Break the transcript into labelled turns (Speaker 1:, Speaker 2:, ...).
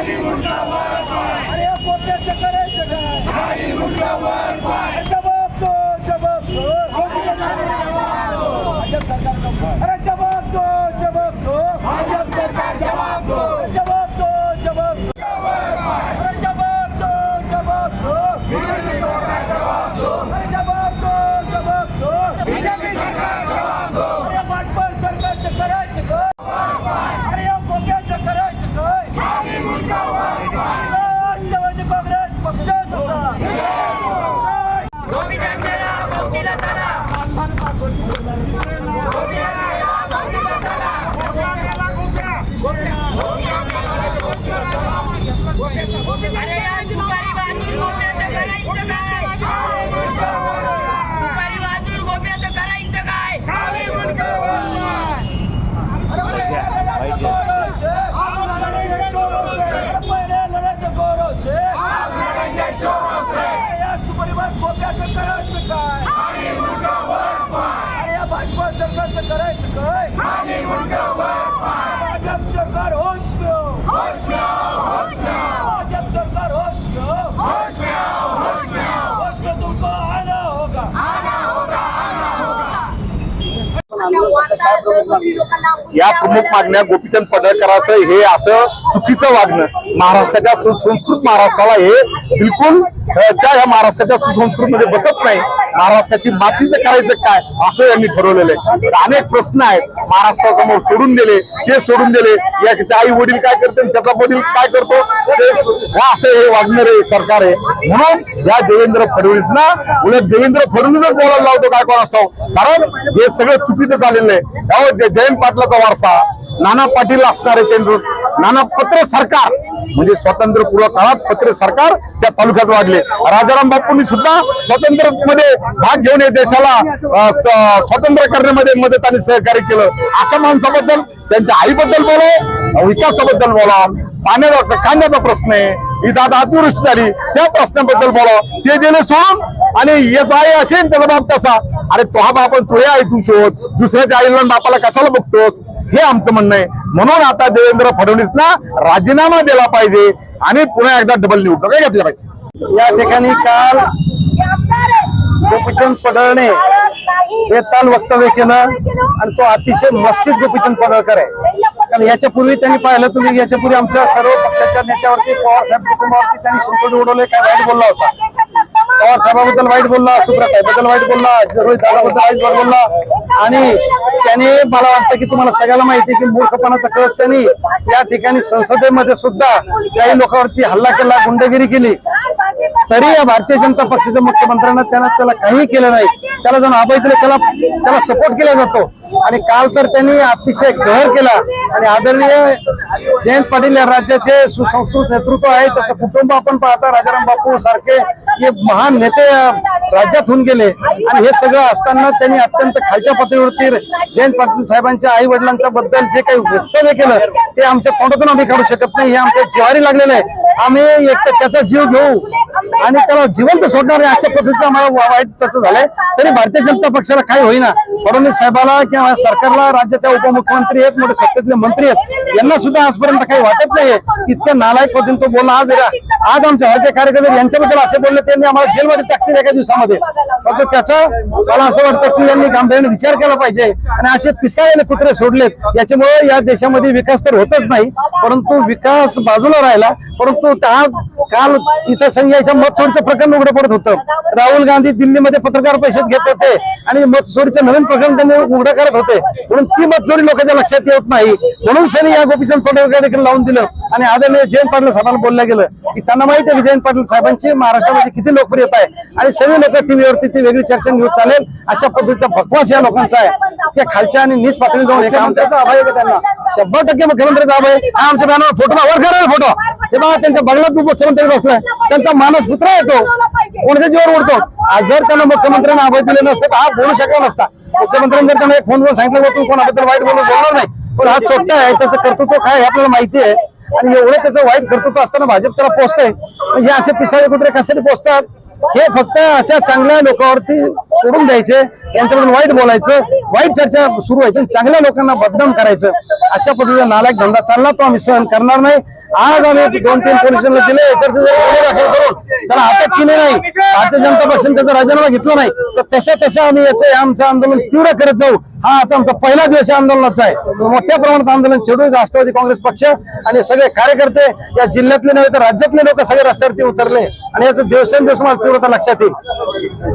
Speaker 1: अरे गोप्याचं करायचं काय? जबाब दो, जबाब दो. भाजप सरकार अरे जबाब दो, जबाब दो. भाजप सरकार जबाब दो, जबाब दो, जबाब दो. अरे जबाब दो, जबाब दो. अरे जबाब दो, जबाब दो. बीजेपी सरकार जबाब दो. अरे भाजपा सरकारचं करायचं काय? अरे गोप्याचं करायचं काय? राष्ट्रवादी काँग्रेस पक्षाचा भाजपा सरकारचं करायचं काय? भाजप सरकार होश में हो. भाजप सरकार होश में हो. होश में तुमको आना होगा.
Speaker 2: या प्रमुख मागण्या गोपीचंद पडळकरांचं हे असं चुकीचं वागणं महाराष्ट्राच्या सुसंस्कृत महाराष्ट्राला हे बिलकुल या महाराष्ट्राच्या सुसंस्कृतमध्ये बसत नाही. महाराष्ट्राची मातीचं करायचं काय असं यांनी ठरवलेलं आहे. अनेक प्रश्न आहेत महाराष्ट्रासमोर सोडून दिले, ते सोडून दिले. या आई वडील काय करते, त्याचा वडील काय करतो, असं हे वागणारे सरकार आहे. म्हणून या देवेंद्र फडणवीसना उलट देवेंद्र फडणवीसच बोलायला लावतो काय कोण असतो. कारण हे सगळं चुकीचं झालेलं आहे. जयंत पाटलाचा वारसा नाना पाटील असणारे त्यांचं नाना पत्र सरकार म्हणजे स्वातंत्र्यपूर्व काळात पत्र सरकार त्या तालुक्यात वाढले. राजाराम बापूंनी सुद्धा स्वातंत्र्य मध्ये भाग घेऊन या देशाला स्वतंत्र करण्यामध्ये मदत आणि सहकार्य केलं. अशा माणसाबद्दल त्यांच्या आईबद्दल बोलावं, विकासाबद्दल बोलावं, पाण्याचा कांद्याचा प्रश्न आहे, इथं आता अतिवृष्टी झाली त्या प्रश्नाबद्दल बोलावं. ते दिले सोडून आणि याचा आई असेल त्याचा बाप तसा. अरे तो हा बाप तुझ्या आई तू शोध, दुसऱ्याच्या आईला बापाला कशाला बघतोस, हे आमचं म्हणणं आहे. म्हणून आता देवेंद्र फडणवीसना राजीनामा दिला पाहिजे आणि पुन्हा एकदा डबल निवडणूक घेतल्या पाहिजे. या ठिकाणी काल गोपीचंद पडळने बेताल वक्तव्य केलं आणि तो अतिशय मस्तीत गोपीचंद पडळकर आहे. कारण याच्यापूर्वी त्यांनी पाहिलं, तुम्ही याच्यापूर्वी आमच्या सर्व पक्षाच्या नेत्यावरती पवार साहेब कुटुंबावरती त्यांनी संकट उडवले, काय वाईट बोलला होता. पवार साहेबाबद्दल वाईट बोलला, सुप्रियाताईबद्दल वाईट बोलला, रोहित दादाबद्दल वाईट बोलला. आणि त्याने मला वाटतं की तुम्हाला सगळ्याला माहिती आहे की मूर्खपणाचा कळस त्यांनी या ठिकाणी संसदेमध्ये सुद्धा काही लोकांवरती हल्ला केला, गुंडगिरी केली. तरी या भारतीय जनता पक्षाच्या मुख्यमंत्र्यांना त्याला काही केलं नाही. त्याला जण अभय दिले, त्याला सपोर्ट केला जातो. आणि काल तर त्यांनी अतिशय कहर केला. आणि आदरणीय जयंत पाटील या राज्याचे सुसंस्कृत नेतृत्व आहे, त्याचं कुटुंब आपण पाहता, राजाराम बापू सारखे हे महान नेते राज्यात होऊन गेले. आणि हे सगळं असताना त्यांनी अत्यंत खालच्या पातळीवरती जयंत पाटील साहेबांच्या आई वडिलांच्या बद्दल जे काही वक्तव्य केलं ते आमच्या तोंडातून आम्ही काढू शकत नाही. हे आमच्या जिव्हारी लागलेलं आहे. आम्ही एक तर त्याचा जीव घेऊ आणि त्याला जिवंत सोडणार आहे अशा पद्धतीचं आम्हाला वाईट त्याचं झालंय. तरी भारतीय जनता पक्षाला काही होईना, फडणवीस साहेबाला किंवा सरकारला, राज्याच्या उपमुख्यमंत्री आहेत, मोठे सत्तेतले मंत्री आहेत, यांना सुद्धा आजपर्यंत काही वाटत नाहीये. इतक्या नालायक पद्धतीने तो बोलला. आज आमच्या भारतीय कार्यकर्ते यांच्याबद्दल असे बोलले, त्यांनी आम्हाला जेलमध्ये टाकतील एका दिवसामध्ये. फक्त त्याचा मला असं वाटतं की यांनी गांभीर्याने विचार केला पाहिजे. आणि असे पिसाळलेले कुत्रे सोडलेत, याच्यामुळे या देशामध्ये विकास तर होतच नाही, परंतु विकास बाजूला राहिला. परंतु आज काल इथं संघाच्या मतचोरीचं प्रकरण उघडं पडत होतं. राहुल गांधी दिल्लीमध्ये पत्रकार परिषद घेत होते आणि मतचोरीचं नवीन प्रकरण त्यांनी उघडं करत होते. म्हणून ती मतचोरी लोकांच्या लक्षात येत नाही. म्हणून शनी या गोपीचंद पडळकर देखील लावून दिलं. आणि आदरणीय जयंत पाटील साहेबांना बोललं गेलं की त्यांना माहिती आहे की जयंत पाटील साहेबांची महाराष्ट्रामध्ये किती लोकप्रियता आहे आणि सगळे लोक टीव्हीवरती ती वेगळी चर्चा न्यूज चालेल अशा पद्धतीचा भकवास या लोकांचा आहे. त्या खालच्या आणि नीच पातळी जाऊन मुख्यमंत्र्याचा अभय आहे त्यांना 100% मुख्यमंत्र्याचा अभय. हा आमच्या बॅनरवर फोटो वर करा फोटो. ते बघा त्यांच्या बंगल्यात मुख्यमंत्री बसलाय, त्यांचा मानस पुत्र येतो, कोणत्या जीवावर उडतो. आज जर त्यांना मुख्यमंत्र्यांना अभय दिले नसते तर हा बोलू शकला नसता. मुख्यमंत्र्यांनी जर त्यांना एक फोनवर सांगितलं तू कोणाबद्दल वाईट बोलणार नाही, पण हा छोटा आहे, त्याचं कर्तृत्व काय हे आपल्याला माहिती आहे. आणि एवढं त्याचं वाईट कर्तृत्व असताना भाजप त्याला पोचतंय. हे असे पिसाळे कुत्रे कशासाठी पोचतात? हे फक्त अशा चांगल्या लोकांवरती सोडून द्यायचे, यांच्याकडून वाईट बोलायचं, वाईट चर्चा सुरू व्हायची, चांगल्या लोकांना बदनाम करायचं, अशा पद्धतीचा नालायक धंदा चालला तो आम्ही सहन करणार नाही. आज आम्ही 2-3 पोलिसांना दिले, याच्यावरती जर गुन्हे दाखल करून त्याला अटक केली नाही, भारतीय जनता पक्षाने त्याचा राजीनामा घेतला नाही, तर तसं आम्ही याचं आमचं आंदोलन तीव्र करत जाऊ. हा आता आमचा पहिला दिवस या आंदोलनाचा आहे. मोठ्या प्रमाणात आंदोलन छेडू. राष्ट्रवादी काँग्रेस पक्ष आणि सगळे कार्यकर्ते या जिल्ह्यातले नव्हे तर राज्यातले लोक सगळे रस्त्यावरती उतरले आणि याचं दिवसेंदिवस मला तीव्रता लक्षात येईल.